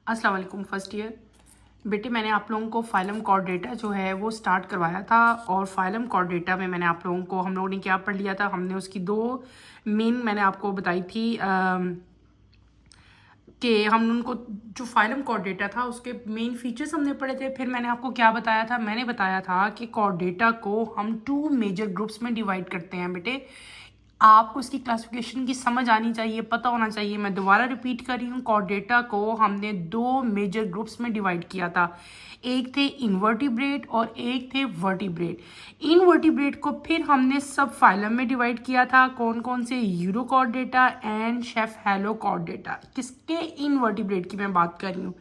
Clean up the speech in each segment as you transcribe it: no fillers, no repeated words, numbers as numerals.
अस्सलाम वालेकुम first year. बेटे मैंने आप लोगों को फाइलम कॉर्डेटा जो है वो स्टार्ट करवाया था और फाइलम कॉर्डेटा में मैंने आप लोगों को हम लोगों ने क्या पढ़ लिया था। हमने उसकी दो मेन मैंने आपको बताई थी कि हम उनको जो फाइलम कॉर्डेटा था उसके मेन फीचर्स हमने पढ़े थे। फिर मैंने आपको क्या बताया था, मैंने बताया था कि कॉर्डेटा को हम टू मेजर ग्रुप्स में डिवाइड करते हैं। बेटे आपको इसकी क्लासिफिकेशन की समझ आनी चाहिए, पता होना चाहिए। मैं दोबारा रिपीट कर रही हूँ, कॉर्डेटा को हमने दो मेजर ग्रुप्स में डिवाइड किया था। एक थे इनवर्टिब्रेट और एक थे वर्टिब्रेट। इनवर्टिब्रेट को फिर हमने सब फाइलम में डिवाइड किया था। कौन कौन से? Urochordata and cephalochordata. किसके? इनवर्टिब्रेट की मैं बात कर रही हूँ।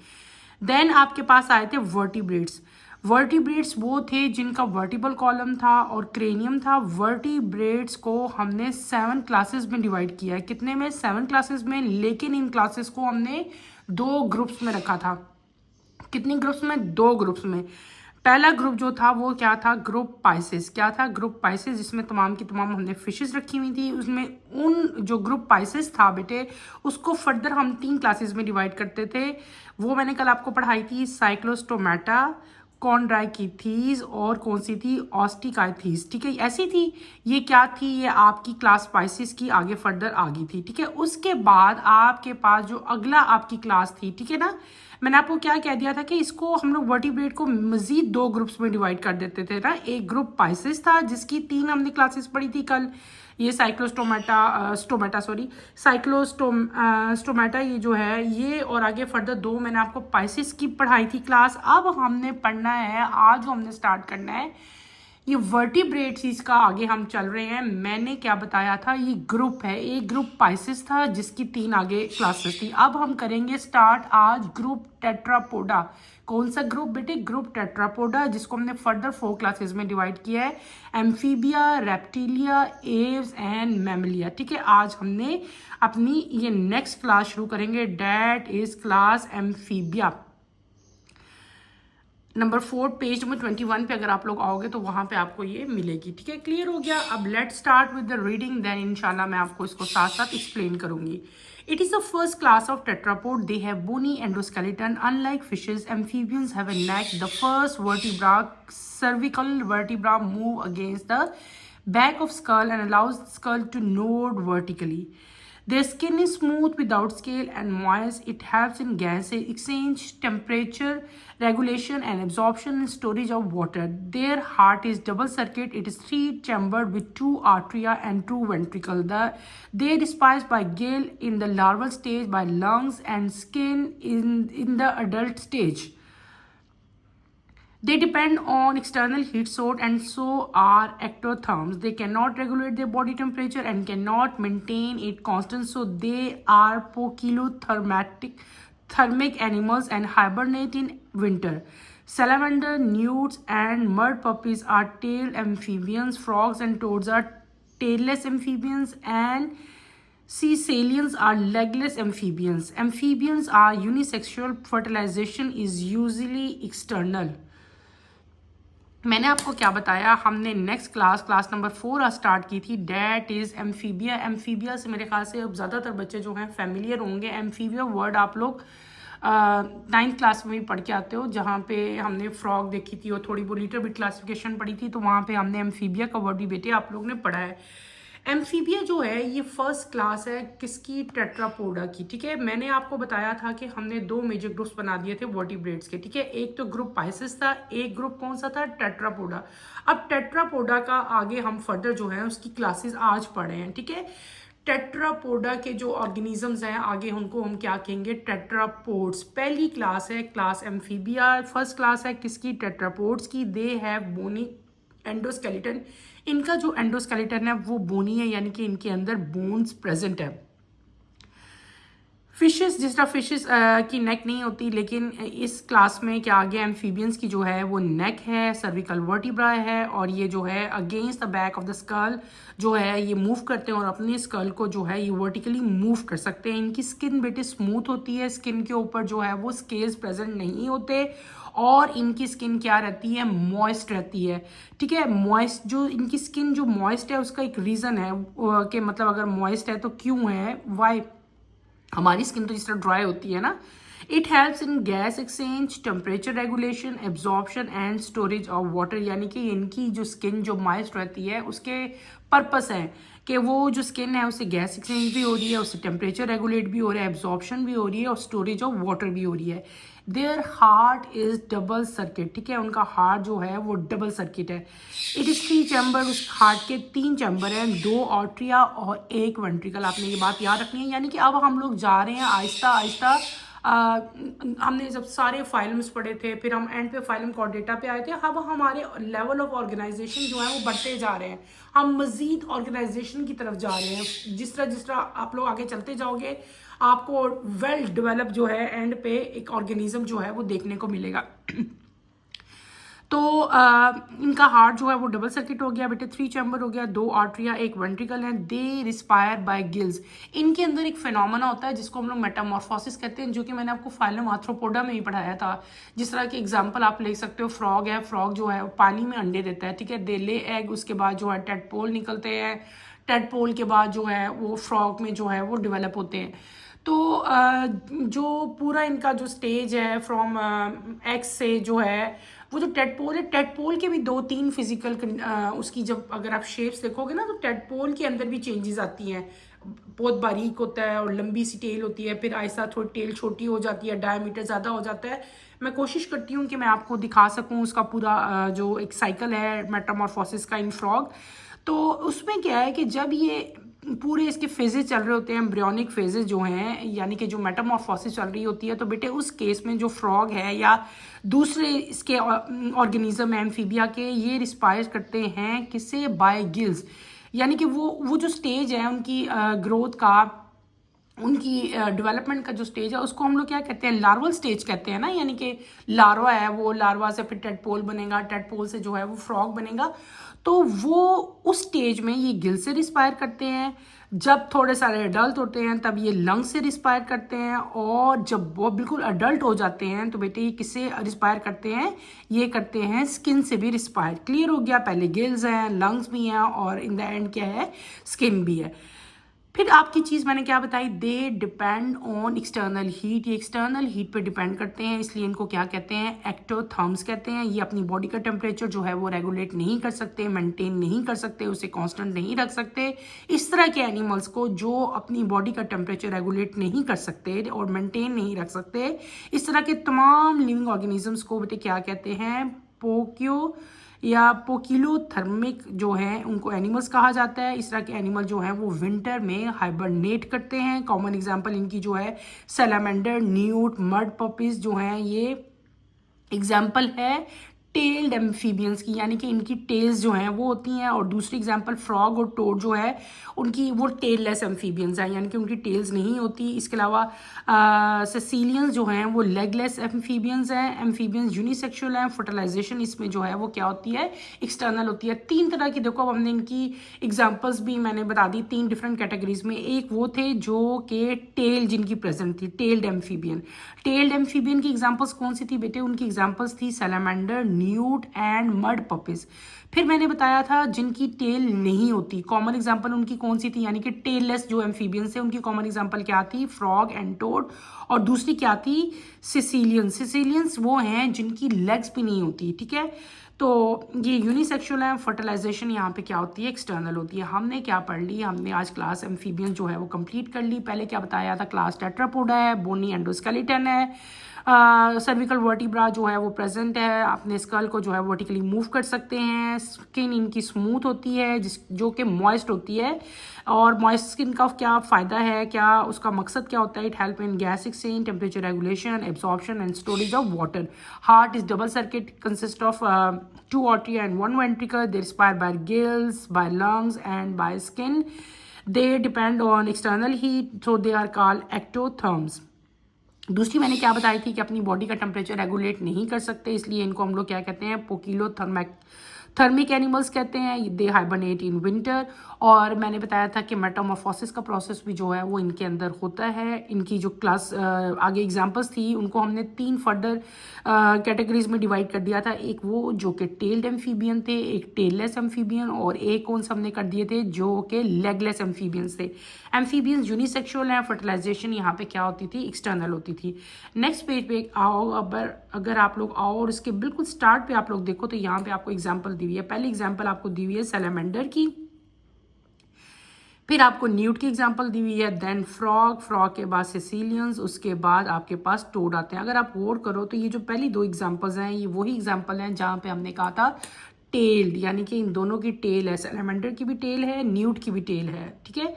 देन आपके पास आए थे वर्टिब्रेट्स। वर्टिब्रेट्स वो थे जिनका वर्टिबल कॉलम था और क्रेनियम था। वर्टिब्रेट्स को हमने 7 क्लासेस में डिवाइड किया है। कितने में? 7 क्लासेस में। लेकिन इन क्लासेस को हमने दो ग्रुप्स में रखा था। कितनी ग्रुप्स में? दो ग्रुप्स में। पहला ग्रुप जो था वो क्या था? Group Pisces. क्या था? ग्रुप पाइसेस, जिसमें तमाम की तमाम हमने फिशेस रखी हुई थी। उसमें उन जो ग्रुप पाइसेस था बेटे, उसको फर्दर हम 3 क्लासेस में डिवाइड करते थे। वो मैंने कल आपको पढ़ाई थी, साइक्लोस्टोमेटा, कॉन्ड्राइकीथीज और कौन सी थी? ऑस्टिकाइथीज। ठीक है, ऐसी थी। ये क्या थी? ये आपकी क्लास पाइसिस की आगे फर्दर आ गई थी। ठीक है, उसके बाद आपके पास जो अगला आपकी क्लास थी, ठीक है ना, मैंने आपको क्या कह दिया था कि इसको हम लोग वर्टिब्रेट को मजीद दो ग्रुप्स में डिवाइड कर देते थे ना। एक ग्रुप पाइसिस था जिसकी 3 हमने क्लासेस पढ़ी थी कल। ये साइक्लोस्टोमेटा ये जो है ये, और आगे फर्दर दो मैंने आपको पाइसिस की पढ़ाई थी क्लास। अब हमने पढ़ना है, आज जो हमने स्टार्ट करना है ये वर्टिब्रेट्स, इसका आगे हम चल रहे हैं। मैंने क्या बताया था? ये ग्रुप है, एक ग्रुप पाइसिस था जिसकी 3 आगे क्लासेस थी। अब हम करेंगे स्टार्ट आज ग्रुप टेट्रापोडा। कौन सा ग्रुप बेटे? ग्रुप टेट्रापोडा, जिसको हमने फर्दर 4 क्लासेस में डिवाइड किया है। Amphibia, reptilia, aves and mammalia. ठीक है, आज हमने अपनी ये नेक्स्ट क्लास शुरू करेंगे, that is class Amphibia. Number 4 page number 21 पे अगर आप लोग आओगे तो वहां पे आपको ये मिलेगी। ठीक है, क्लियर हो गया? अब let start with the reading, then इंशाल्लाह मैं आपको इसको साथ साथ एक्सप्लेन करूंगी। It is the first class of tetrapod. They have bony endoskeleton. Unlike fishes, amphibians have a neck. The first vertebra, cervical vertebra, move against the back of skull and allows the skull to node vertically. Their skin is smooth without scale and moist. It helps in gas exchange, temperature regulation, and absorption and storage of water. Their heart is double circuit. It is 3-chambered with 2 arteria and 2 ventricles. They respire by gale in the larval stage, by lungs and skin in the adult stage. They depend on external heat source and so are ectotherms. They cannot regulate their body temperature and cannot maintain it constant, so they are thermic animals and hibernate in winter. Salamander, newts, and mud puppies are tailed amphibians. Frogs and toads are tailless amphibians, and Caecilians are legless amphibians. Amphibians are unisexual. Fertilization is usually external. मैंने आपको क्या बताया? हमने next class number 4 start की थी, that is amphibia. Amphibia से मेरे ख्याल से अब ज़्यादातर बच्चे जो हैं फैमिलियर होंगे। एम्फीबिया वर्ड आप लोग 9th क्लास में भी पढ़ के आते हो, जहाँ पे हमने फ्रॉग देखी थी और थोड़ी बहुत लिटिल बिट क्लासिफिकेशन पढ़ी थी, तो वहाँ पे हमने एम्फीबिया का वर्ड भी बेटे आप लोग ने पढ़ा है। एम्फीबिया जो है ये फर्स्ट क्लास है किसकी? टेट्रापोडा की। ठीक है, मैंने आपको बताया था कि हमने दो मेजर ग्रुप्स बना दिए थे वर्टिब्रेट्स के। ठीक है, एक तो ग्रुप पाइसिस था, एक ग्रुप कौन सा था? टेट्रापोडा। अब टेट्रापोडा का आगे हम फर्दर जो है उसकी क्लासेस आज पढ़े हैं। ठीक है, टेट्रापोडा के जो ऑर्गेनिजम्स हैं आगे उनको हम क्या कहेंगे? टेट्रापोड्स। पहली क्लास है क्लास एम्फीबिया। फर्स्ट क्लास है किसकी? टेट्रापोड्स की। They have bony endoskeleton. इनका जो एंडोस्केलेटन है वो बोनी है, यानी कि इनके अंदर बोन्स प्रेजेंट है। फिशेस, जिस तरह फिशेस की नेक नहीं होती, लेकिन इस क्लास में क्या आ गया? एम्फीबियंस की जो है वो नेक है, सर्विकल वर्टिब्रा है, और ये जो है against the back of the skull जो है ये मूव करते हैं और अपने स्कल को जो है ये वर्टिकली मूव कर सकते हैं। इनकी स्किन बेटे स्मूथ होती है, स्किन के ऊपर जो है वो स्केल्स प्रेजेंट नहीं होते, और इनकी स्किन क्या रहती है? मॉइस्ट रहती है। ठीक है, मॉइस्ट जो इनकी स्किन जो मॉइस्ट है उसका एक रीज़न है कि मतलब अगर मॉइस्ट है तो क्यों है, वाई? हमारी स्किन तो जिस तरह ड्राई होती है ना, it helps in gas exchange, temperature regulation, absorption and storage of water. यानी कि इनकी जो स्किन जो मॉइस्ट रहती है उसके पर्पस है कि वो जो स्किन है उससे गैस एक्सचेंज भी हो रही है, उससे टेम्परेचर रेगुलेट भी हो रहा है, एब्जॉर्प्शन भी हो रही है और स्टोरेज ऑफ वाटर भी हो रही है। Their heart is double circuit, ठीक है, उनका हार्ट जो है वो डबल सर्किट है। इट इज़ 3 चैम्बर, उस हार्ट के 3 चैम्बर हैं, 2 आर्टरिया और 1 वेंट्रिकल। आपने ये बात याद रखनी है। यानी कि अब हम लोग जा रहे हैं आहिस्ता आहिस्ता। हमने जब सारे फाइलम्स पढ़े थे, फिर हम एंड पे फाइलम कॉर्डेटा पे आए थे। अब हमारे लेवल ऑफ ऑर्गेनाइजेशन जो है वो बढ़ते जा रहे हैं, हम मजीद ऑर्गेनाइजेशन की तरफ जा रहे हैं। जिस तरह आप लोग आगे चलते जाओगे आपको वेल डेवलप जो है एंड पे एक ऑर्गेनिज्म जो है वो देखने को मिलेगा। तो इनका हार्ट जो है वो डबल सर्किट हो गया बेटे, 3 चैम्बर हो गया, 2 आर्टरिया, 1 वेंट्रिकल है। दे रिस्पायर बाय गिल्स। इनके अंदर एक फिनोमेना होता है जिसको हम लोग मेटामॉर्फोसिस कहते हैं, जो कि मैंने आपको फाइलम आर्थ्रोपोडा में भी पढ़ाया था। जिस तरह की एग्जांपल आप ले सकते हो, फ्रॉग है, फ्रॉग जो है वो पानी में अंडे देता है, ठीक है, दे ले एग, उसके बाद जो है टेडपोल निकलते हैं, टेडपोल के बाद जो है वो फ्रॉग में जो है वो डेवलप होते हैं। तो जो पूरा इनका जो स्टेज है फ्रॉम एक्स से जो है वो जो टेडपोल है, टेडपोल के भी 2-3 फिजिकल उसकी जब अगर आप शेप्स देखोगे ना तो टेडपोल के अंदर भी चेंजेस आती हैं। बहुत बारीक होता है और लंबी सी टेल होती है, फिर आहिस्ता थोड़ी टेल छोटी हो जाती है, डायमीटर ज़्यादा हो जाता है। मैं कोशिश करती हूँ कि मैं आपको दिखा सकूँ उसका पूरा जो एक साइकिल है मेटामॉर्फोसिस का इन फ्रॉग। तो उसमें क्या है कि जब ये पूरे इसके फेजेस चल रहे होते हैं, एम्ब्रियोनिक फेजेस जो हैं, यानी कि जो मेटामॉर्फोसिस चल रही होती है, तो बेटे उस केस में जो फ्रॉग है या दूसरे इसके ऑर्गेनिज्म है एम्फीबिया के, ये रिस्पायर करते हैं किससे? By gills. यानी कि वो जो स्टेज है उनकी ग्रोथ का, उनकी डेवलपमेंट का जो स्टेज है उसको हम लोग क्या कहते हैं? लार्वल स्टेज कहते हैं ना। यानी कि लार्वा है, वो लार्वा से फिर टेडपोल बनेगा, टेडपोल से जो है वो फ्रॉग बनेगा। तो वो उस स्टेज में ये गिल से रिस्पायर करते हैं। जब थोड़े सारे अडल्ट होते हैं तब ये लंग से रिस्पायर करते हैं, और जब वो बिल्कुल अडल्ट हो जाते हैं तो बेटे ये किससे रिस्पायर करते हैं? ये करते हैं स्किन से भी रिस्पायर। क्लियर हो गया? पहले गिल्स हैं, लंग्स भी हैं और इन द एंड क्या है? स्किन भी है। फिर आपकी चीज़ मैंने क्या बताई? They depend on external heat. ये एक्सटर्नल हीट पे डिपेंड करते हैं, इसलिए इनको क्या कहते हैं? एक्टोथर्म्स कहते हैं। ये अपनी बॉडी का टेम्परेचर जो है वो रेगुलेट नहीं कर सकते, मेंटेन नहीं कर सकते, उसे कांस्टेंट नहीं रख सकते। इस तरह के एनिमल्स को जो अपनी बॉडी का टेम्परेचर रेगुलेट नहीं कर सकते और मेंटेन नहीं रख सकते, इस तरह के तमाम लिविंग ऑर्गेनिजम्स को बेटे क्या कहते हैं? पोक्यो या पोकिलोथर्मिक जो है उनको एनिमल्स कहा जाता है। इस तरह के एनिमल जो हैं वो विंटर में हाइबरनेट करते हैं। कॉमन एग्जांपल इनकी जो है सैलामेंडर, न्यूट, मड पपीज जो हैं, ये एग्जांपल है टेल्ड एम्फीबियंस की, यानी कि इनकी टेल्स जो हैं वो होती हैं। और दूसरी एग्जांपल फ्रॉग और टोड जो है उनकी वो टेललेस एम्फीबियंस हैं, यानी कि उनकी टेल्स नहीं होती। इसके अलावा सेसिलियंस जो हैं वो लेगलेस एम्फीबियंस हैं। एम्फीबियंस यूनिसेक्सुअल हैं। फर्टिलाइजेशन इसमें जो है वो क्या होती है? एक्सटर्नल होती है। 3 तरह की, देखो अब हमने इनकी एग्जाम्पल्स भी मैंने बता दी 3 डिफरेंट कैटेगरीज में। एक वो थे जो कि टेल जिनकी प्रेजेंट थी, टेल्ड एम्फीबियन। टेल्ड एम्फीबियन की एग्जाम्पल्स कौन सी थी बेटे? उनकी एग्जाम्पल्स थी salamander, newt and mud puppies. फिर मैंने बताया था जिनकी टेल नहीं होती, कॉमन एग्जांपल उनकी कौन सी थी? यानी कि टेललेस जो एम्फीबियंस है उनकी कॉमन एग्जांपल क्या थी? Frog and toad. और दूसरी क्या थी? सिसिलियंस। सिसिलियंस वो हैं जिनकी लेग्स भी नहीं होती, ठीक है। तो ये यूनिसेक्सुअल है। फर्टिलाइजेशन यहाँ पे क्या होती है? एक्सटर्नल होती है। हमने क्या पढ़ ली? हमने आज क्लास एम्फीबियन जो है वो कंप्लीट कर ली। पहले क्या बताया था? क्लास टेट्रापोडा है, बोनी एंडोस्केलेटन है, सर्विकल वर्टिब्रा जो है वो प्रेजेंट है, अपने स्कल को जो है वर्टिकली मूव कर सकते हैं। स्किन इनकी स्मूथ होती है जो कि मॉइस्ट होती है। और मॉइस्ट स्किन का क्या फ़ायदा है, क्या उसका मकसद क्या होता है? It help in gas exchange, temperature regulation, absorption and storage of water. Heart is double circuit, consist of 2 arteria and 1 ventricle. They respire by gills, by lungs and by skin. They depend on external heat, so they are called ectotherms. दूसरी मैंने क्या बताई थी कि अपनी body का temperature regulate नहीं कर सकते, इसलिए इनको हम लोग क्या कहते हैं? थर्मिक एनिमल्स कहते हैं, दे हाइबरनेट इन विंटर। और मैंने बताया था कि मेटामॉर्फोसिस का प्रोसेस भी जो है वो इनके अंदर होता है। इनकी जो क्लास आगे एग्जांपल्स थी उनको हमने 3 फर्दर कैटेगरीज में डिवाइड कर दिया था। एक वो जो कि टेल्ड एम्फीबियन थे, एक टेललेस एम्फीबियन, और एक कौन सा हमने कर दिए थे जो कि लेगलेस एम्फीबियंस थे। एम्फीबियंस यूनिसेक्सुअल हैं, फर्टिलाइजेशन यहाँ पे क्या होती थी, एक्सटर्नल होती थी। नेक्स्ट पेज पे आओ, अगर आप लोग आओ और इसके बिल्कुल स्टार्ट पे आप लोग देखो तो यहाँ पे आपको एग्जाम्पल दी हुई है। पहली एग्जाम्पल आपको दी हुई है सैलेमेंडर की, फिर आपको न्यूट की एग्जांपल दी हुई है, देन फ्रॉग, फ्रॉग के बाद सिसिलियंस, उसके बाद आपके पास टोड आते हैं। अगर आप गौर करो तो ये जो पहली 2 एग्जांपल्स हैं ये वही एग्जांपल हैं जहाँ पे हमने कहा था टेल्ड, यानी कि इन दोनों की टेल है, सैलेमेंडर की भी टेल है, न्यूट की भी टेल है, ठीक है।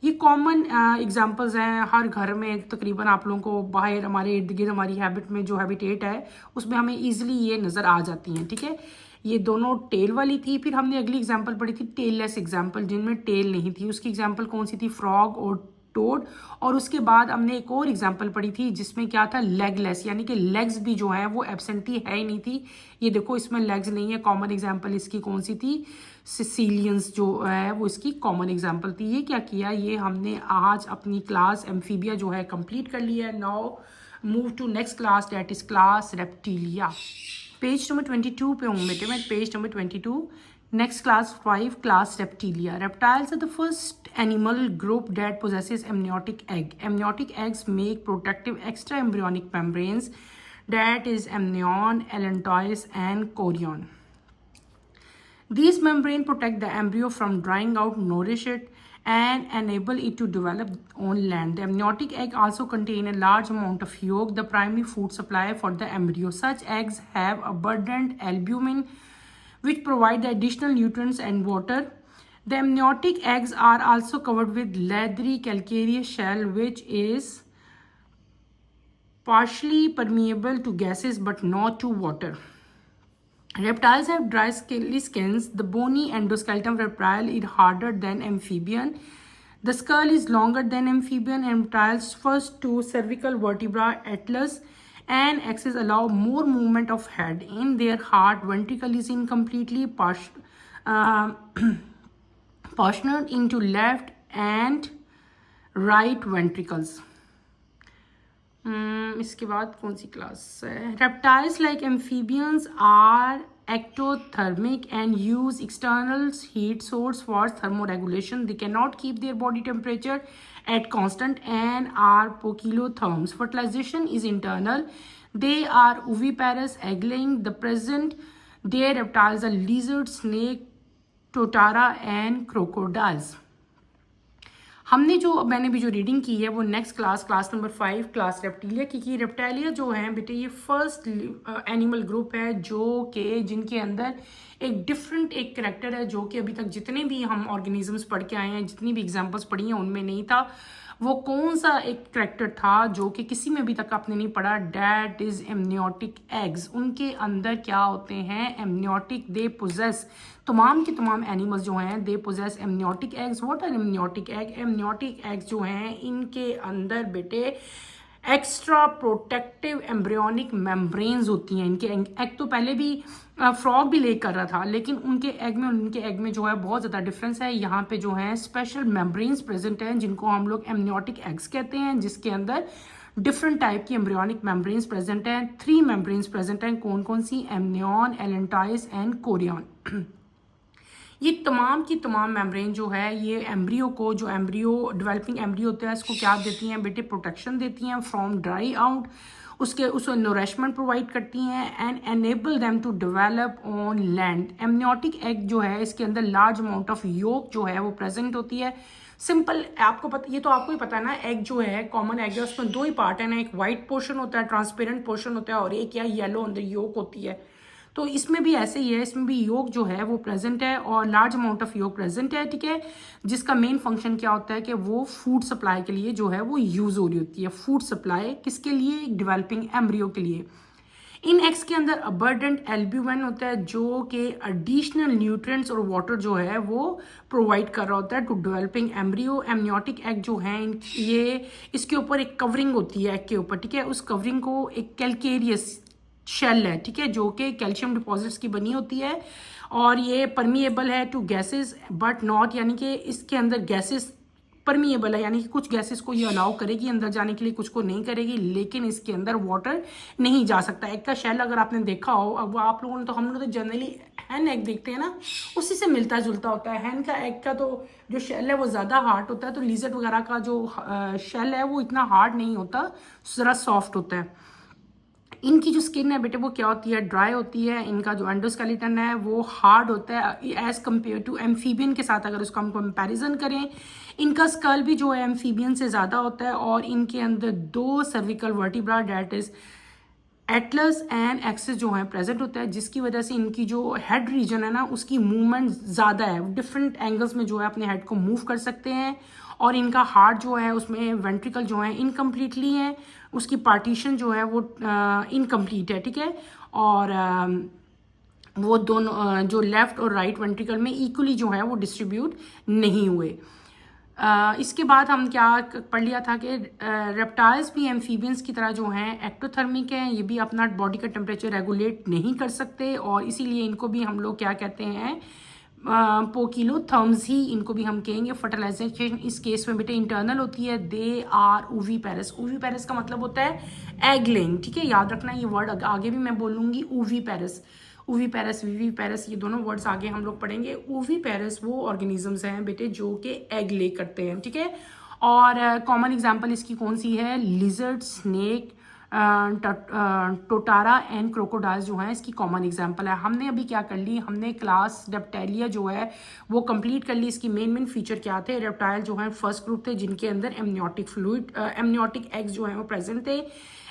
ये कॉमन एग्जांपल्स हैं, हर घर में तकरीबन आप लोगों को बाहर हमारे इर्द गिर्द हमारी हैबिट में जो हैबिटेट है उसमें हमें ईजिली ये नज़र आ जाती हैं, ठीक है। ये दोनों टेल वाली थी। फिर हमने अगली एग्जांपल पढ़ी थी टेललेस एग्जांपल, जिनमें टेल नहीं थी। उसकी एग्जांपल कौन सी थी, फ्रॉग और टोड। और उसके बाद हमने एक और एग्जांपल पढ़ी थी जिसमें क्या था, लेगलेस, यानी कि लेग्स भी जो है वो एब्सेंट थी, है ही नहीं थी। ये देखो इसमें लेग्स नहीं है। कॉमन एग्जांपल इसकी कौन सी थी, सिसिलियंस जो है वो इसकी कॉमन एग्जांपल थी। ये क्या किया, ये हमने आज अपनी क्लास एम्फीबिया जो है कंप्लीट कर लिया है। Now move to next class, that is class Reptilia. Page number 22 पे हूँ बेटे मैं, page number 22। Next class 5, class Reptilia. Reptiles are the first animal group that possesses amniotic egg. Amniotic eggs make protective extra embryonic membranes, that is amnion, allantois and chorion. These membranes protect the embryo from drying out, nourish it, and enable it to develop on land. The amniotic egg also contain a large amount of yolk, the primary food supply for the embryo. Such eggs have abundant albumin, which provide the additional nutrients and water. The amniotic eggs are also covered with leathery calcareous shell, which is partially permeable to gases but not to water. Reptiles have dry scaly skins. The bony endoskeleton of reptile is harder than amphibian. The skull is longer than amphibian. And reptiles' first 2 cervical vertebrae, atlas and axis, allow more movement of head. In their heart, ventricle is incompletely portioned into left and right ventricles. इसके बाद कौन सी class है, reptiles like amphibians are ectothermic and use external heat source for thermoregulation. They cannot keep their body temperature at constant and are poikilotherms. Fertilization is internal. They are oviparous, egg-laying. The present day reptiles are lizard, snake, totara and crocodiles. हमने जो मैंने भी जो reading की है वो next class number 5, class reptilia की। Reptilia जो है बेटे ये फर्स्ट एनिमल ग्रुप है जो कि जिनके अंदर एक डिफरेंट एक करेक्टर है जो कि अभी तक जितने भी हम ऑर्गेनिजम्स पढ़ के आए हैं, जितनी भी एग्जांपल्स पढ़ी हैं उनमें नहीं था। वो कौन सा एक करेक्टर था जो कि किसी में अभी तक आपने नहीं पढ़ा, डैट इज एमनियोटिक एग्स। उनके अंदर क्या होते हैं, एमनियोटिक, दे पोजेस, तमाम के तमाम एनिमल्स जो हैं they possess amniotic eggs. What are amniotic egg, amniotic eggs जो हैं इनके अंदर बेटे एक्स्ट्रा प्रोटेक्टिव एम्ब्रियोनिक मेम्ब्रेन्स होती हैं। इनके एग तो पहले भी फ्रॉग भी ले कर रहा था, लेकिन उनके एग में और इनके एग में जो है बहुत ज़्यादा डिफरेंस है। यहाँ पे जो है स्पेशल मेम्ब्रेन्स प्रेजेंट हैं जिनको हम लोग एमनियोटिक एग्स कहते हैं, जिसके अंदर डिफरेंट टाइप की एम्ब्रियोनिक मेम्ब्रेन्स प्रेजेंट हैं। 3 मेम्ब्रेन्स प्रेजेंट हैं, कौन कौन सी, एमनियन, एलेंटाइस एंड कोरियन। ये तमाम की तमाम मेम्ब्रेन जो है ये एम्ब्रियो को, जो एम्ब्रियो डेवलपिंग एम्ब्रियो होता है इसको क्या देती हैं बेटे, प्रोटेक्शन देती हैं फ्रॉम ड्राई आउट, उसको नोरिशमेंट प्रोवाइड करती हैं and enable them to develop on land. Amniotic egg जो है इसके अंदर लार्ज अमाउंट ऑफ योक जो है वो प्रेजेंट होती है। सिंपल आपको पता, ये तो आपको ही पता है ना, एग जो है कॉमन एग है उसमें 2 ही पार्ट है ना, एक वाइट पोर्शन होता है, ट्रांसपेरेंट पोर्शन होता है, और एक या येलो अंदर योक होती है। तो इसमें भी ऐसे ही है, इसमें भी योग जो है वो प्रेजेंट है और लार्ज अमाउंट ऑफ योग प्रेजेंट है, ठीक है, जिसका मेन फंक्शन क्या होता है कि वो फूड सप्लाई के लिए जो है वो यूज हो रही होती है। फूड सप्लाई किसके लिए, डेवलपिंग एम्ब्रियो के लिए। इन एग्स के अंदर अबंडेंट एल्ब्यूमिन होता है जो कि एडिशनल न्यूट्रिएंट्स और वाटर जो है वो प्रोवाइड कर रहा होता है to developing embryo. Amniotic egg जो है ये इसके ऊपर एक कवरिंग होती है एग के ऊपर, ठीक है, उस कवरिंग को एक कैल्केरियस शेल है, ठीक है, जो कि कैल्शियम डिपॉजिट्स की बनी होती है और ये परमिएबल है टू गैसेस बट नॉट, यानी कि इसके अंदर गैसेस परमिएबल है, यानी कि कुछ गैसेस को ये अलाउ करेगी अंदर जाने के लिए, कुछ को नहीं करेगी, लेकिन इसके अंदर वाटर नहीं जा सकता। एग का शेल अगर आपने देखा हो, अब वो आप लोगों ने तो, हम लोग तो जनरली हैन एग देखते हैं ना, उसी से मिलता जुलता होता है। हैन का एग का तो जो शेल है वो ज़्यादा हार्ड होता है, तो लिजर्ड वगैरह का जो शेल है वो इतना हार्ड नहीं होता, ज़रा सॉफ्ट होता है। इनकी जो स्किन है बेटे वो क्या होती है, ड्राई होती है। इनका जो एंडोस्केलेटन है वो हार्ड होता है एज कम्पेयर टू एम्फीबियन के साथ, अगर उसका हम कंपैरिजन करें। इनका स्कल भी जो है एम्फीबियन से ज़्यादा होता है और इनके अंदर 2 cervical vertebra that is Atlas and axis जो है प्रेजेंट होता है, जिसकी वजह से इनकी जो हेड रीजन है ना उसकी मूवमेंट ज़्यादा है, डिफरेंट एंगल्स में जो है अपने हेड को मूव कर सकते हैं। और इनका हार्ट जो है उसमें वेंट्रिकल जो है इनकम्प्लीटली है, उसकी पार्टीशन जो है वो इनकम्प्लीट है, ठीक है। और वो दोनों जो लेफ्ट और राइट वेंट्रिकल में इक्वली जो है वो डिस्ट्रीब्यूट नहीं हुए। इसके बाद हम क्या पढ़ लिया था कि रेप्टाइल्स भी एम्फीबियंस की तरह जो हैं एक्टोथर्मिक हैं, ये भी अपना बॉडी का टेम्परेचर रेगुलेट नहीं कर सकते और इसीलिए इनको भी हम लोग क्या कहते हैं, पोकिलोथर्म्स ही इनको भी हम कहेंगे। फर्टिलाइजेशन इस केस में बेटे इंटरनल होती है। दे आर ओवीपेरस, ओवीपेरस का मतलब होता है एग लेइंग, ठीक है, याद रखना ये वर्ड, आगे भी मैं बोलूँगी ओवीपेरस, ओवीपेरस विवीपेरस ये दोनों वर्ड्स आगे हम लोग पढ़ेंगे। ओवीपेरस वो ऑर्गेनिजम्स हैं बेटे जो कि एग ले करते हैं, ठीक है। और कॉमन एग्जांपल इसकी कौन सी है, लिजर्ड, स्नेक, टोटारा एंड क्रोकोडाइल जो है इसकी कॉमन एग्जांपल है। हमने अभी क्या कर ली, हमने क्लास रेप्टाइलिया जो है वो कंप्लीट कर ली। इसकी मेन फीचर क्या थे, रेप्टाइल जो है फर्स्ट ग्रुप थे जिनके अंदर एमनियोटिक फ्लूइड, एमनियोटिक एग्स जो है वो प्रेजेंट थे।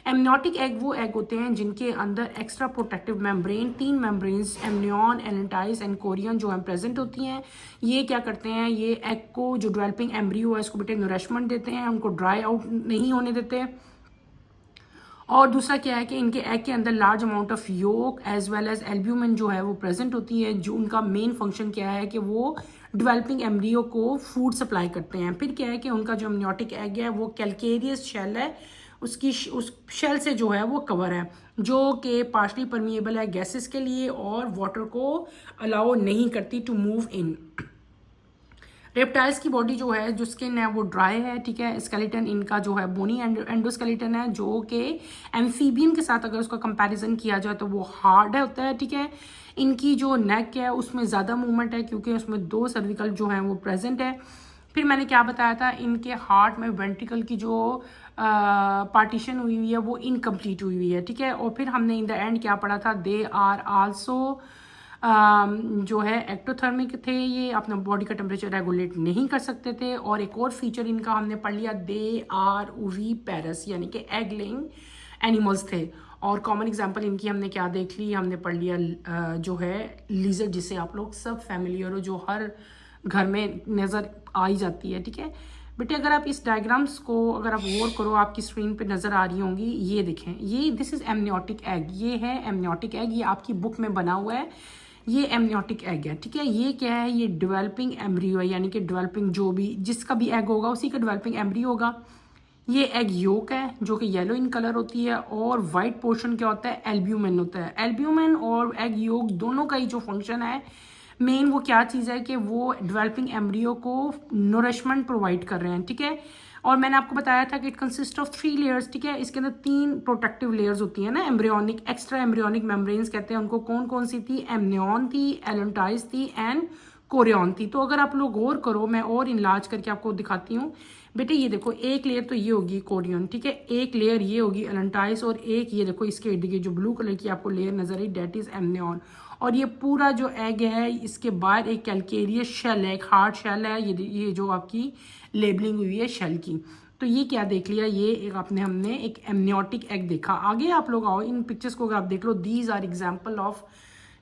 एमनियोटिक एग वो एग होते हैं जिनके अंदर extra protective membrane, 3 membranes amnion, allantois and chorion जो है प्रेजेंट होती हैं। ये क्या करते हैं, ये एग को जो डेवलपिंग एम्ब्रियो है इसको बेटे नरिशमेंट देते हैं, उनको ड्राई आउट नहीं होने देते। और दूसरा क्या है कि इनके एग के अंदर large amount of yolk as well as albumin जो है वो प्रेजेंट होती है, जो उनका मेन फंक्शन क्या है कि वो डेवलपिंग एम्ब्रियो को फूड सप्लाई करते हैं। फिर क्या है कि उनका जो एमनियोटिक एग है वो कैलकेरियस शेल है, उस शेल से जो है वो कवर है, जो कि पार्शली परमिएबल है गैसेस के लिए और वाटर को अलाउ नहीं करती टू मूव इन। रेप्टाइल्स की बॉडी जो है, जो स्किन है वो ड्राई है, ठीक है। स्केलेटन इनका जो है बोनी एंडोस्केलेटन है, जो कि एम्फीबियन के साथ अगर उसका कंपैरिजन किया जाए तो वो हार्ड है होता है, ठीक है। इनकी जो नेक है उसमें ज़्यादा मूवमेंट है क्योंकि उसमें 2 सर्विकल जो हैं वो प्रेजेंट है। फिर मैंने क्या बताया था, इनके हार्ट में वेंट्रिकल की जो पार्टीशन हुई हुई है वो इनकम्प्लीट हुई हुई है, ठीक है। और फिर हमने इन द एंड क्या पढ़ा था, दे आर आल्सो जो है एक्टोथर्मिक थे, ये अपना बॉडी का टेम्परेचर रेगुलेट नहीं कर सकते थे। और एक और फीचर इनका हमने पढ़ लिया, दे आर ओवीपेरस यानी कि एग लेइंग एनिमल्स थे। और कॉमन एग्जांपल इनकी हमने क्या देख ली, हमने पढ़ लिया जो है लिजर्ड, जिससे आप लोग सब फैमिलियर हो, जो हर घर में नज़र आ ही जाती है, ठीक है बेटे। अगर आप इस डायग्राम्स को अगर आप गौर करो, आपकी स्क्रीन पे नज़र आ रही होंगी, ये देखें, ये दिस इज़ एमनियोटिक एग, ये है एमनियोटिक एग, ये आपकी बुक में बना हुआ है, ये एमनियोटिक एग है, ठीक है। ये क्या है, ये डेवलपिंग एम्ब्रियो है, यानी कि डेवलपिंग जो भी जिसका भी एग होगा उसी का डेवलपिंग एम्ब्रियो होगा। ये एग योक है जो कि येलो इन कलर होती है और वाइट पोर्शन क्या होता है, एल्ब्यूमिन होता है। एल्ब्यूमिन और एग योक दोनों का ही जो फंक्शन है मेन, वो क्या चीज़ है कि वो डेवलपिंग एम्ब्रियो को नरिशमेंट प्रोवाइड कर रहे हैं, ठीक है। और मैंने आपको बताया था कि इट कंसिस्ट ऑफ 3 लेयर्स, ठीक है। इसके अंदर 3 प्रोटेक्टिव लेयर्स होती हैं ना, एम्ब्रियोनिक, एक्स्ट्रा एम्ब्रियोनिक मेम्ब्रेन्स कहते हैं उनको। कौन कौन सी थी, एमनियन थी, एलेंटाइस थी एंड कोरियन थी। तो अगर आप लोग गौर करो, मैं और इनलार्ज करके आपको दिखाती हूँ बेटे। ये देखो, एक लेयर तो ये होगी कोरियन, ठीक है, एक लेयर ये होगी एलेंटाइस और एक ये देखो इसके इर्द गिर्द जो ब्लू कलर की आपको लेयर नजर आई, डेट इज एमनियन। और ये पूरा जो एग है इसके बाहर एक कैलकेरियस शेल है, एक हार्ड शेल है, ये जो आपकी लेबलिंग हुई है शेल की। तो ये क्या देख लिया, ये एक हमने एक एमनियोटिक एग देखा। आगे आप लोग आओ, इन पिक्चर्स को अगर आप देख लो, these are example of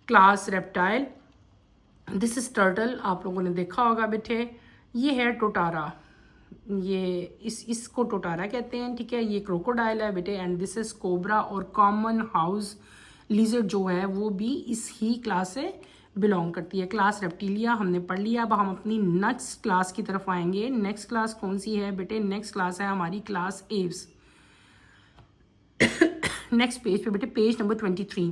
class reptile. This is turtle, आप लोगों ने देखा होगा बेटे। ये है टोटारा, ये इसको टोटारा कहते हैं, ठीक है। ये क्रोकोडाइल है बेटे, एंड दिस इज कोबरा। और कॉमन हाउस लिजर्ड जो है वो भी इस ही क्लास से बिलोंग करती है। क्लास रेप्टिलिया हमने पढ़ लिया। अब हम अपनी नेक्स्ट क्लास की तरफ आएंगे। नेक्स्ट क्लास कौन सी है बेटे, नेक्स्ट क्लास है हमारी क्लास एव्स। नेक्स्ट पेज पे बेटे, page number 23,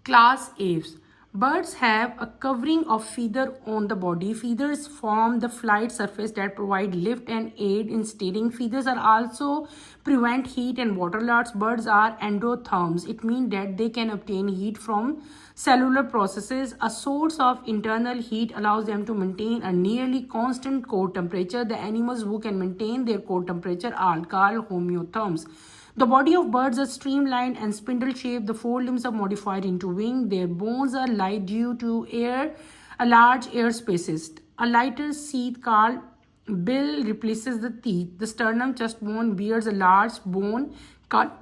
class Aves. Birds have a covering of feather on the body. Feathers form the flight surface that provide lift and aid in steering. Feathers are also prevent heat and water loss. Birds are endotherms. It means that they can obtain heat from cellular processes. A source of internal heat allows them to maintain a nearly constant core temperature. The animals who can maintain their core temperature are called homeotherms. The body of birds is streamlined and spindle-shaped. The forelimbs are modified into wings. Their bones are light due to large air spaces. A lighter sheath called bill replaces the teeth. The sternum chest bone bears a large bone called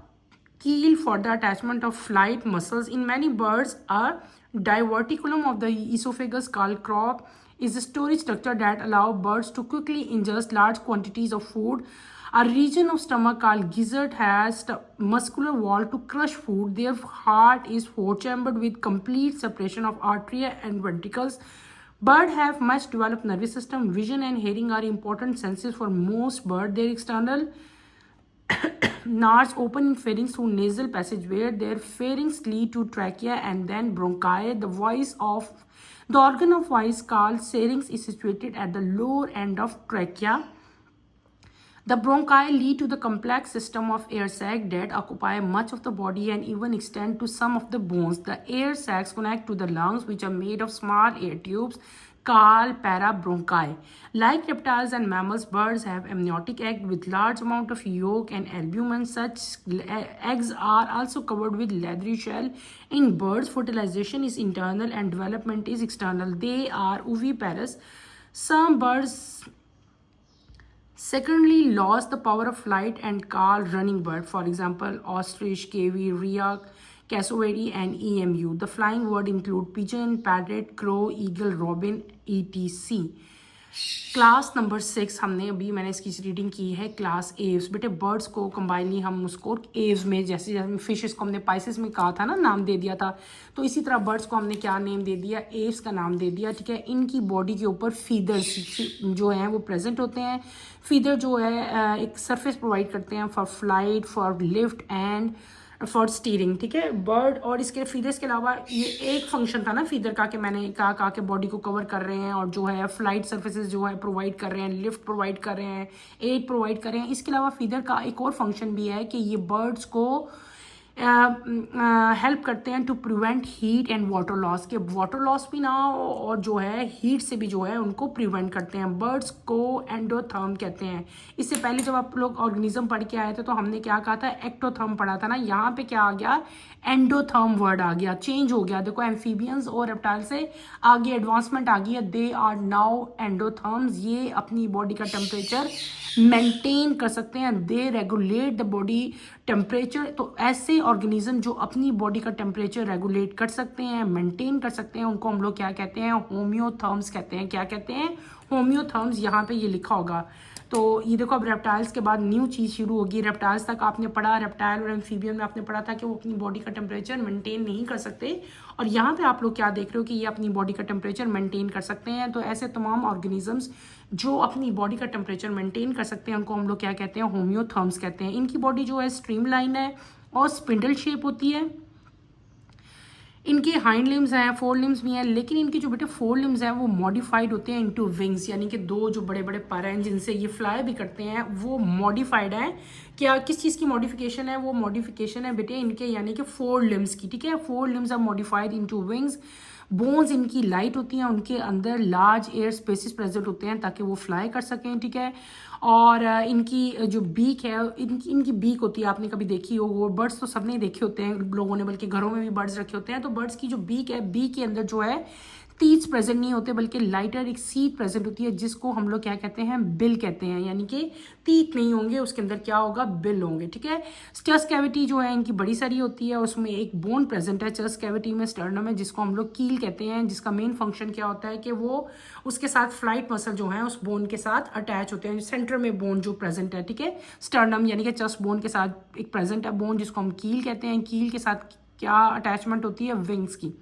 keel for the attachment of flight muscles. In many birds, a diverticulum of the esophagus called crop is a storage structure that allows birds to quickly ingest large quantities of food. A region of stomach called gizzard has muscular wall to crush food. Their heart is four-chambered with complete separation of artery and ventricles. Birds have much developed nervous system. Vision and hearing are important senses for most birds. Their external nards open in pharynx through nasal passageway. Their pharynx lead to trachea and then bronchi. The organ of voice called syrinx is situated at the lower end of trachea. The bronchi lead to the complex system of air sacs that occupy much of the body and even extend to some of the bones. The air sacs connect to the lungs, which are made of small air tubes called parabronchi. Like reptiles and mammals, birds have amniotic eggs with large amount of yolk and albumin. Such eggs are also covered with leathery shell. In birds, fertilization is internal and development is external. They are oviparous. Some birds secondly lost the power of flight and called running bird. For example, ostrich, cavy, rhea, cassowary, and emu. The flying bird include pigeon, parrot, crow, eagle, robin, etc. Class number 6 हमने अभी मैंने इसकी reading की है, class Aves. बेटे birds को combinedly हम उसको एव्स में, जैसे जैसे फिशेस को हमने पाइसेस में कहा था ना, नाम दे दिया था, तो इसी तरह बर्ड्स को हमने क्या नेम दे दिया, एव्स का नाम दे दिया. ठीक है, इनकी बॉडी के ऊपर फीदर्स जो हैं वो प्रेजेंट होते हैं. फीदर जो है एक सरफेस प्रोवाइड करते हैं for flight, for lift and for steering. ठीक है, बर्ड और इसके फीदर्स के अलावा ये एक फंक्शन था ना फीदर का, कि मैंने कहा कि बॉडी को कवर कर रहे हैं और जो है फ्लाइट सर्फेसेज जो है प्रोवाइड कर रहे हैं, लिफ्ट प्रोवाइड कर रहे हैं, एड प्रोवाइड कर रहे हैं. इसके अलावा फीदर का एक और फंक्शन भी है कि ये बर्ड्स को हेल्प करते हैं to prevent heat and water loss, के वाटर लॉस भी ना हो और जो है हीट से भी जो है उनको प्रिवेंट करते हैं. बर्ड्स को एंडोथर्म कहते हैं. इससे पहले जब आप लोग ऑर्गेनिज्म पढ़ के आए थे तो हमने क्या कहा था, एक्टोथर्म पढ़ा था ना. यहाँ पे क्या आ गया, एंडोथर्म वर्ड आ गया, चेंज हो गया. देखो एम्फीबियंस और रेप्टाइल से आगे एडवांसमेंट आ गई है. They are now endotherms. ये अपनी बॉडी का टेम्परेचर मेंटेन कर सकते हैं. They regulate the body temperature. तो ऐसे ऑर्गेनिज्म जो अपनी बॉडी का टेम्परेचर रेगुलेट कर सकते हैं, मेंटेन कर सकते हैं, उनको हम लोग क्या कहते हैं, होम्योथर्म्स कहते हैं. क्या कहते हैं, होम्योथर्म्स. यहाँ पे ये लिखा होगा. तो ये देखो अब रेप्टाइल्स के बाद न्यू चीज़ शुरू होगी. रेप्टाइल्स तक आपने पढ़ा, रेप्टाइल और एम्फीबियन में आपने पढ़ा था कि वो अपनी बॉडी का टेम्परेचर मेंटेन नहीं कर सकते, और यहाँ पे आप लोग क्या देख रहे हो कि ये अपनी बॉडी का टेम्परेचर मेंटेन कर सकते हैं. तो ऐसे तमाम ऑर्गेनिजम्स जो अपनी बॉडी का टेम्परेचर मेंटेन कर सकते हैं उनको हम लोग क्या कहते हैं, होम्योथर्म्स कहते हैं. इनकी बॉडी जो है स्ट्रीमलाइन है और स्पिंडल शेप होती है. इनके हाइंड लिम्स हैं, फोर लिम्स भी हैं, लेकिन इनके जो बेटे फोर लिम्स हैं वो मॉडिफाइड होते हैं इनटू विंग्स, यानी कि दो जो बड़े बड़े पर हैं जिनसे ये फ्लाई भी करते हैं वो मॉडिफाइड है. क्या किस चीज़ की मॉडिफिकेशन है, वो मॉडिफिकेशन है बेटे इनके यानी कि फोर लिम्स की. ठीक है, fore limbs are modified into wings. Bones इनकी लाइट होती हैं, उनके अंदर लार्ज एयर स्पेसेस प्रेजेंट होते हैं ताकि वो फ्लाई कर सकें. ठीक है, और इनकी जो बीक है, इनकी बीक होती है, आपने कभी देखी हो, वो बर्ड्स तो सबने देखे होते हैं लोगों ने, बल्कि घरों में भी बर्ड्स रखे होते हैं. तो बर्ड्स की जो बीक है, बीक के अंदर जो है टीथ प्रेजेंट नहीं होते बल्कि लाइटर एक सीट प्रेजेंट होती है जिसको हम लोग क्या कहते हैं, बिल कहते हैं. यानी कि टीथ नहीं होंगे, उसके अंदर क्या होगा, बिल होंगे. ठीक है, चेस्ट कैविटी जो है इनकी बड़ी सारी होती है, उसमें एक बोन प्रेजेंट है चेस्ट कैविटी में, स्टर्नम है, जिसको हम लोग कील कहते हैं, जिसका मेन फंक्शन क्या होता है कि वो उसके साथ फ्लाइट मसल जो है उस बोन के साथ अटैच होते हैं. सेंटर में बोन जो प्रेजेंट है, ठीक है, स्टर्नम यानी कि चेस्ट बोन के साथ एक प्रेजेंट है बोन जिसको हम कील कहते हैं. कील के साथ क्या अटैचमेंट होती है, विंग्स की.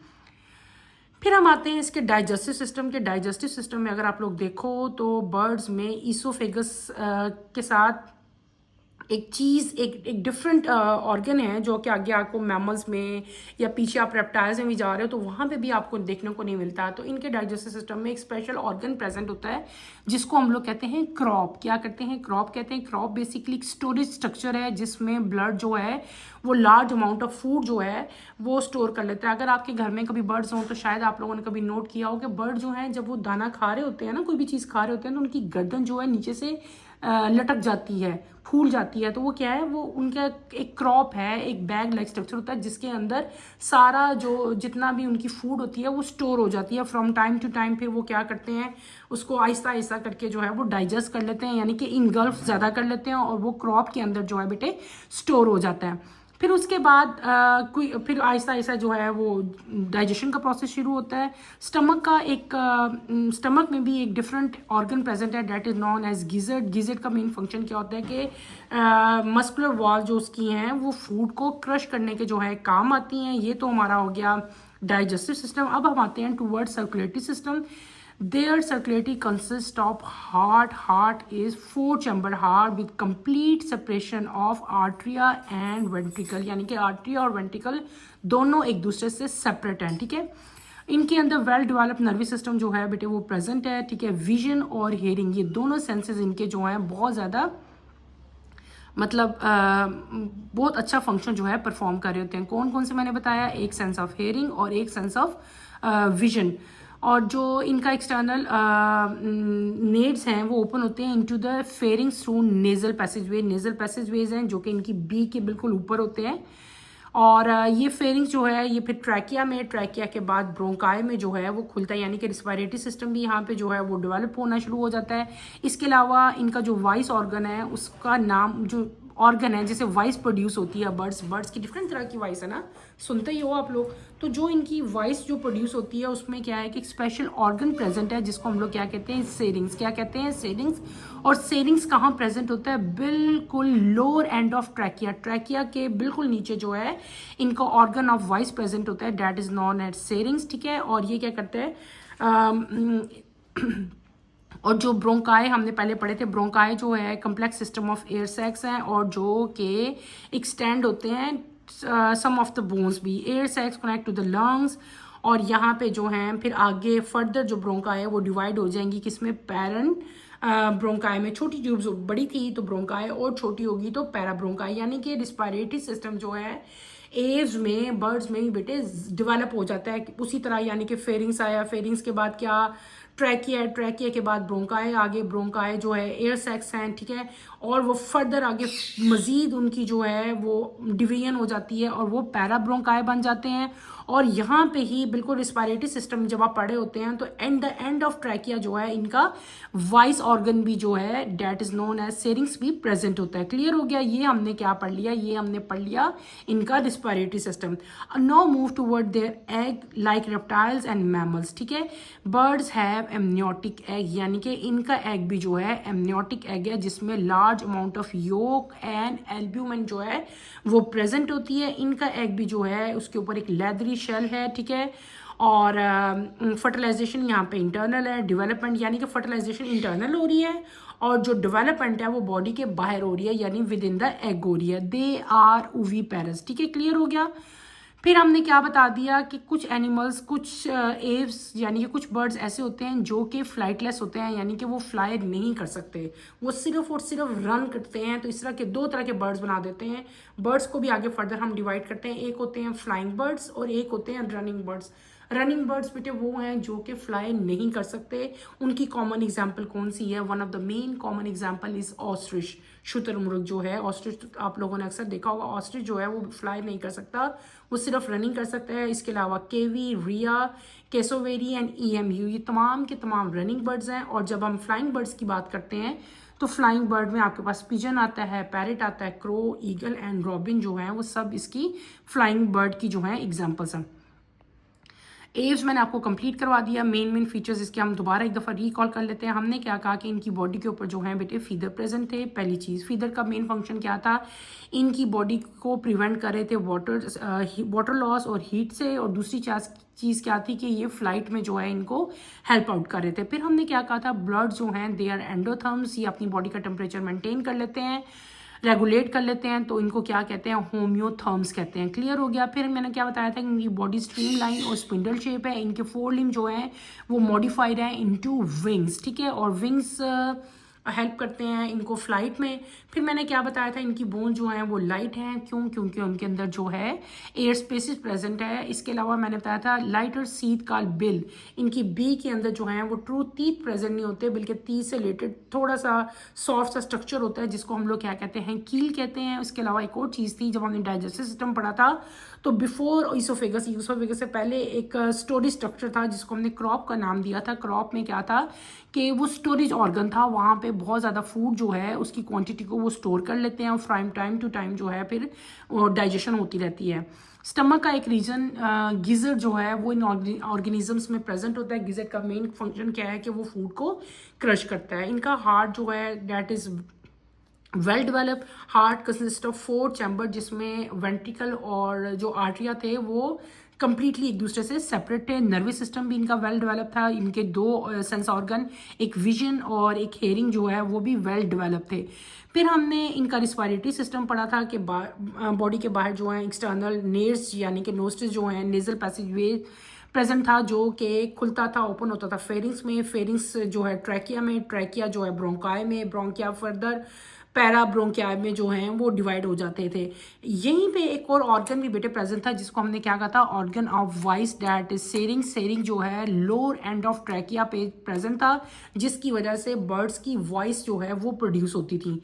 फिर हम आते हैं इसके डाइजेस्टिव सिस्टम के. डाइजेस्टिव सिस्टम में अगर आप लोग देखो तो बर्ड्स में ईसोफेगस के साथ एक चीज़ एक डिफरेंट ऑर्गन है जो कि आगे आपको मैमल्स में या पीछे आप रेप्टाइल्स में भी जा रहे हो तो वहाँ पे भी आपको देखने को नहीं मिलता। तो इनके डाइजेस्टिव सिस्टम में एक स्पेशल ऑर्गन प्रेजेंट होता है जिसको हम लोग कहते हैं क्रॉप। क्या करते हैं? क्रॉप कहते हैं। क्रॉप बेसिकली एक स्टोरेज स्ट्रक्चर है जिसमें ब्लड जो है वो लार्ज अमाउंट ऑफ फूड जो है वो स्टोर कर लेता है। अगर आपके घर में कभी बर्ड्स हों तो शायद आप लोगों ने कभी नोट किया हो कि बर्ड जो हैं जब वो दाना खा रहे होते हैं ना, कोई भी चीज़ खा रहे होते हैं, तो उनकी गर्दन जो है नीचे से लटक जाती है, फूल जाती है। तो वो क्या है? वो उनका एक क्रॉप है, एक बैग लाइक स्ट्रक्चर होता है जिसके अंदर सारा जो जितना भी उनकी फूड होती है वो स्टोर हो जाती है। फ्रॉम टाइम टू टाइम फिर वो क्या करते हैं, उसको आहिस्ता आहिस्ता करके जो है वो डाइजेस्ट कर लेते हैं, यानी कि इनगल्फ ज़्यादा कर लेते हैं और वो क्रॉप के अंदर जो है बेटे स्टोर हो जाता है। फिर उसके बाद कोई फिर आहिस्ता आहिस्ता जो है वो डाइजेशन का प्रोसेस शुरू होता है। स्टमक का एक स्टमक में भी एक डिफरेंट ऑर्गन प्रेजेंट है, डेट इज़ नॉन एज गिजर्ट। गिजर्ट का मेन फंक्शन क्या होता है कि मस्कुलर वॉल जो उसकी हैं वो फूड को क्रश करने के जो है काम आती हैं। ये तो हमारा हो गया डाइजेस्टिव सिस्टम। अब हम आते हैं toward circulatory system. Their circulatory consists of heart. Heart is four-chambered heart with complete separation of arteria and ventricle, यानी कि आर्ट्रिया और वेंट्रिकल दोनों एक दूसरे से सेपरेट हैं। ठीक है, इनके अंदर वेल डेवलप्ड नर्वस सिस्टम जो है बेटे वो प्रेजेंट है। ठीक है, विजन और हेयरिंग ये दोनों सेंसेस इनके जो हैं बहुत ज़्यादा मतलब बहुत अच्छा फंक्शन जो है परफॉर्म कर रहे होते हैं। कौन कौन से मैंने बताया? एक सेंस ऑफ हेयरिंग और एक सेंस ऑफ विजन। और जो इनका एक्सटर्नल नेड्स हैं वो ओपन होते हैं into the pharynx through nasal passageway. Nasal passageways हैं जो कि इनकी बी के बिल्कुल ऊपर होते हैं। और ये फेरिंग्स जो है ये फिर ट्रैकिया में, ट्रैकिया के बाद ब्रोंकाई में जो है वो खुलता है, यानी कि रिस्पायरेटरी सिस्टम भी यहाँ पे जो है वो डेवलप होना शुरू हो जाता है। इसके अलावा इनका जो वॉइस ऑर्गन है उसका नाम जो ऑर्गन है जैसे वॉइस प्रोड्यूस होती है बर्ड्स की डिफरेंट तरह की वॉइस है ना, सुनते ही हो आप लोग। तो जो इनकी वॉइस जो प्रोड्यूस होती है उसमें क्या है कि एक स्पेशल ऑर्गन प्रेजेंट है जिसको हम लोग क्या कहते हैं? सेरिंग्स। क्या कहते हैं? सेरिंग्स। और सेरिंग्स कहाँ प्रेजेंट होता है? बिल्कुल lower end of trachea. Trachea के बिल्कुल नीचे जो है इनका ऑर्गन ऑफ वॉइस प्रेजेंट होता है, that is known as syrinx. ठीक है, और ये क्या करते हैं और जो ब्रोंकाई हमने पहले पढ़े थे, ब्रोंकाई जो है complex system of air sacs हैं और जो कि एक्सटेंड होते हैं सम ऑफ द बोन्स भी। Air sacs connect to the lungs और यहाँ पे जो हैं फिर आगे फर्दर जो ब्रोंकाई है वो डिवाइड हो जाएंगी किसमें? पैरन ब्रोंकाई में। छोटी ट्यूब्स बड़ी थी तो ब्रोंकाई और छोटी होगी तो पैरा ब्रोंकाई, यानी कि रिस्पायरेटरी सिस्टम जो है एव्स में बर्ड्स में ही बेटे डेवलप हो जाता है उसी तरह। यानी कि फेरिंग्स आया, फेरिंग्स के बाद क्या? ट्रैकिया, ट्रैकिया के बाद ब्रोंकाई, आगे ब्रोंकाई जो है एयर सैक्स हैं। ठीक है, और वो फर्दर आगे मजीद उनकी जो है वो डिवीजन हो जाती है और वो पैरा ब्रोंकाई बन जाते हैं। और यहाँ पे ही बिल्कुल रिस्पायरेटरी सिस्टम जब आप पढ़े होते हैं तो एंड ऑफ ट्रैकिया जो है इनका वॉइस ऑर्गन भी जो है that is known as syrinx भी प्रेजेंट होता है। क्लियर हो गया? ये हमने क्या पढ़ लिया? ये हमने पढ़ लिया इनका respiratory system. Now move toward their egg like reptiles and mammals. ठीक है, बर्ड्स हैव एमनियोटिक एग, यानी कि इनका एग भी जो है एमनियोटिक एग है जिसमें large amount of yolk and albumin जो है वो प्रेजेंट होती है। इनका एग भी जो है उसके ऊपर एक लेदरी शेल है। ठीक है, और फर्टिलाइजेशन यहाँ पे इंटरनल है, डेवलपमेंट यानी कि फर्टिलाइजेशन इंटरनल हो रही है और जो डेवलपमेंट है वो बॉडी के बाहर हो रही है यानी विद इन द एग हो रही है। They are oviparous. ठीक है, क्लियर हो गया? फिर हमने क्या बता दिया कि कुछ एनिमल्स, कुछ एव्स यानी कि कुछ बर्ड्स ऐसे होते हैं जो कि फ्लाइटलेस होते हैं, यानी कि वो फ्लाई नहीं कर सकते, वो सिर्फ और सिर्फ रन करते हैं। तो इस तरह के दो तरह के बर्ड्स बना देते हैं। बर्ड्स को भी आगे फर्दर हम डिवाइड करते हैं, एक होते हैं फ्लाइंग बर्ड्स और एक होते हैं रनिंग बर्ड्स। रनिंग बर्ड्स बेटे वो हैं जो कि फ्लाई नहीं कर सकते। उनकी कॉमन एग्जांपल कौन सी है? One of the main common example is ostrich. शुतुरमुर्ग जो है ऑस्ट्रिच, आप लोगों ने अक्सर देखा होगा, ऑस्ट्रिच जो है वो फ्लाई नहीं कर सकता, वो सिर्फ रनिंग कर सकता है। इसके अलावा केवी, रिया, कैसोवेरी एंड ईएमयू ये तमाम के तमाम रनिंग बर्ड्स हैं। और जब हम फ्लाइंग बर्ड्स की बात करते हैं तो फ्लाइंग बर्ड में आपके पास पिजन आता है, पैरेट आता है, क्रो, ईगल एंड रॉबिन जो है वो सब इसकी फ्लाइंग बर्ड की जो है एग्जाम्पल्स हैं। एव्स मैंने आपको कंप्लीट करवा दिया। मेन फीचर्स इसके हम दोबारा एक दफ़ा रिकॉल कर लेते हैं। हमने क्या कहा कि इनकी बॉडी के ऊपर जो है बेटे फीदर प्रेजेंट थे। पहली चीज़, फीदर का मेन फंक्शन क्या था? इनकी बॉडी को प्रिवेंट कर रहे थे वाटर लॉस और हीट से। और दूसरी चीज़ क्या थी कि ये फ्लाइट में जो है इनको हेल्प आउट कर रहे थे। फिर हमने क्या कहा था? ब्लड जो हैं दे आर एंडोथर्म्स, ये अपनी बॉडी का टेम्परेचर मेंटेन कर लेते हैं। रेगुलेट कर लेते हैं, तो इनको क्या कहते हैं, होम्योथर्म्स कहते हैं। क्लियर हो गया। फिर मैंने क्या बताया था कि इनकी बॉडी स्ट्रीम लाइन और स्पिंडल शेप है, इनके फोर लिम्ब जो हैं वो मॉडिफाइड हैं इनटू विंग्स, ठीक है, और विंग्स हेल्प करते हैं इनको फ्लाइट में। फिर मैंने क्या बताया था, इनकी बोन जो है वो लाइट हैं, क्यों, क्योंकि उनके अंदर जो है एयर स्पेसिस प्रेजेंट है। इसके अलावा मैंने बताया था लाइटर सीथ काल बिल, इनकी बी के अंदर जो है वो ट्रू टीथ प्रेजेंट नहीं होते, बल्कि टीथ से रिलेटेड थोड़ा सा सॉफ्ट सा स्ट्रक्चर होता है जिसको हम लोग क्या कहते हैं, कील कहते हैं। उसके अलावा एक और चीज़ थी, जब हमने डाइजेस्टिव सिस्टम पढ़ा था तो बिफोर ईसोफेगस से पहले एक स्टोरेज स्ट्रक्चर था जिसको हमने क्रॉप का नाम दिया था। क्रॉप में क्या था कि वो स्टोरेज ऑर्गन था, वहाँ पे बहुत ज़्यादा फूड जो है उसकी क्वांटिटी को वो स्टोर कर लेते हैं और फ्राइम टाइम टू टाइम जो है फिर डाइजेशन होती रहती है। स्टमक का एक रीजन गिजर जो है वो इन ऑर्गेनिजम्स में प्रेजेंट होता है। गिजर का मेन फंक्शन क्या है कि वो फूड को क्रश करता है। इनका हार्ट जो है that is well develop. Heart consist of 4 chamber, जिसमें वेंट्रिकल और जो आर्टरिया थे वो कंप्लीटली एक दूसरे से सेपरेट थे। नर्वस सिस्टम भी इनका वेल डेवलप था। इनके 2 सेंस ऑर्गन, एक विजन और एक हेयरिंग जो है वो भी वेल डेवलप थे। फिर हमने इनका रिस्पायरेटरी सिस्टम पढ़ा था कि बॉडी के बाहर जो है एक्सटर्नल नेर्स यानी कि नोस्ट्रिल्स जो हैं, नेजल पैसेजवे प्रेजेंट था जो कि खुलता था, ओपन होता था फेरिंग्स में। फेरिंग्स जो है ट्रैकिया में, ट्रैकिया जो है ब्रोंकाई में, ब्रोंकिया फर्दर पैरा ब्रोंकिया में जो हैं वो डिवाइड हो जाते थे। यहीं पे एक और ऑर्गन भी बेटे प्रेजेंट था जिसको हमने क्या कहा था, organ of voice, that is Tsering. Tsering जो है लोअर एंड ऑफ ट्रैकिया पे प्रेजेंट था, जिसकी वजह से बर्ड्स की वॉइस जो है वो प्रोड्यूस होती थी।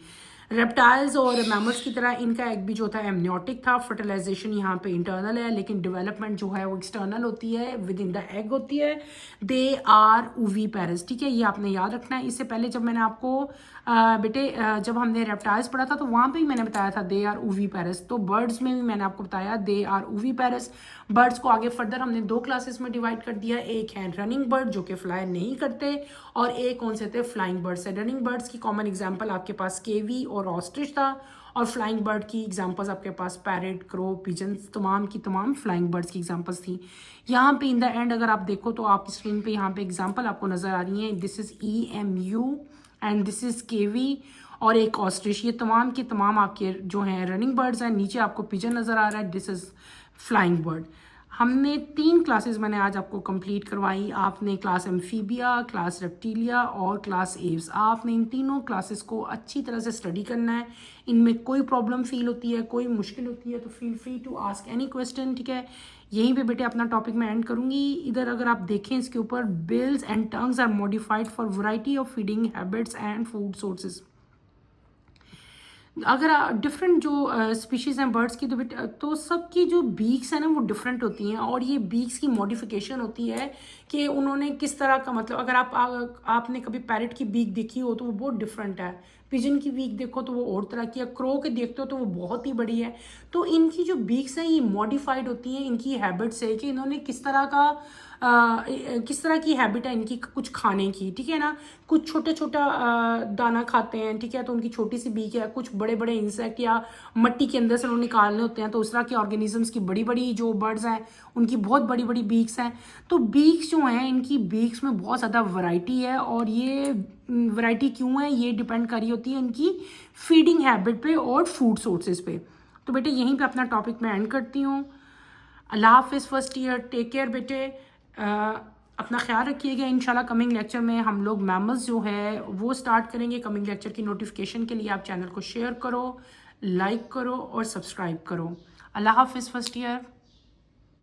रेप्टाइल्स और मैमल्स की तरह इनका एग भी जो था एमनियोटिक था। फर्टिलाइजेशन यहाँ पे इंटरनल है, लेकिन डेवलपमेंट जो है वो एक्सटर्नल होती है, विद इन द एग होती है। दे आर उवी पैरस, ठीक है, ये आपने याद रखना है। इससे पहले जब मैंने आपको जब हमने रेप्टाइल्स पढ़ा था तो वहाँ पे भी मैंने बताया था दे आर उवी पैरस। तो बर्ड्स में भी मैंने आपको बताया दे आर उवी पैरस। बर्ड्स को आगे फर्दर हमने 2 क्लासेस में डिवाइड कर दिया। एक है रनिंग बर्ड जो कि फ्लाई नहीं करते, और एक कौन से थे, फ्लाइंग बर्ड्स है। रनिंग बर्ड्स की कॉमन एग्जांपल आपके पास केवी और ऑस्ट्रिच था, और फ्लाइंग बर्ड की एग्जांपल्स आपके पास पैरेट, क्रो, पिजन, तमाम की तमाम फ्लाइंग बर्ड्स की एग्जांपल्स थी। यहाँ पे इन द एंड अगर आप देखो तो आपकी स्क्रीन पे यहाँ पे एग्जांपल आपको नजर आ रही है। This is EMU and this is kiwi और एक ऑस्ट्रिच। ये तमाम के तमाम आपके जो हैं रनिंग बर्ड्स हैं। नीचे आपको पिजन नजर आ रहा है, दिस इज फ्लाइंग बर्ड। हमने 3 क्लासेस मैंने आज आपको कंप्लीट करवाई। आपने क्लास एम्फीबिया, क्लास रेप्टिलिया और क्लास एव्स, आपने इन तीनों क्लासेस को अच्छी तरह से स्टडी करना है। इनमें कोई प्रॉब्लम फील होती है, कोई मुश्किल होती है तो feel free to ask any question, ठीक है। यहीं पे बेटे अपना टॉपिक मैं एंड करूंगी। इधर अगर आप देखें इसके ऊपर, bills and tongues are modified for variety of feeding habits and food sources. अगर डिफरेंट जो स्पीशीज़ हैं बर्ड्स की, तो सबकी जो बीक्स हैं ना वो डिफरेंट होती हैं, और ये बीक्स की मॉडिफिकेशन होती है कि उन्होंने किस तरह का, मतलब अगर आपने कभी पैरेट की बीक देखी हो तो वो बहुत डिफरेंट है। पिजन की बीक देखो तो वो और तरह की है। क्रो के देखते हो तो वो बहुत ही बड़ी है। तो इनकी जो बीक्स हैं ये मॉडिफाइड होती हैं इनकी हैबिट से, कि इन्होंने किस तरह की हैबिट है इनकी कुछ खाने की, ठीक है ना। कुछ छोटे छोटा दाना खाते हैं, ठीक है, तो उनकी छोटी सी बीक है। कुछ बड़े बड़े इंसेक्ट या मट्टी के अंदर से उन्होंने निकालने होते हैं, तो उस तरह के ऑर्गेनिजम्स की बड़ी बड़ी जो बर्ड्स हैं उनकी बहुत बड़ी बड़ी बीक्स हैं। तो बीक्स जो हैं इनकी बीक्स में बहुत ज़्यादा वैरायटी है, और ये वैरायटी क्यों है ये डिपेंड करी होती है इनकी फीडिंग हैबिट पे और फूड सोर्सेज पे। तो बेटे यहीं पे अपना टॉपिक मैं एंड करती हूँ। अल्लाह हाफिज़ फर्स्ट ईयर, टेक केयर बेटे, अपना ख्याल रखिएगा। इंशाल्लाह कमिंग लेक्चर में हम लोग मैमल्स जो है वो स्टार्ट करेंगे। कमिंग लेक्चर की नोटिफिकेशन के लिए आप चैनल को शेयर करो, लाइक करो और सब्सक्राइब करो। अल्लाह हाफिज़ फर्स्ट ईयर।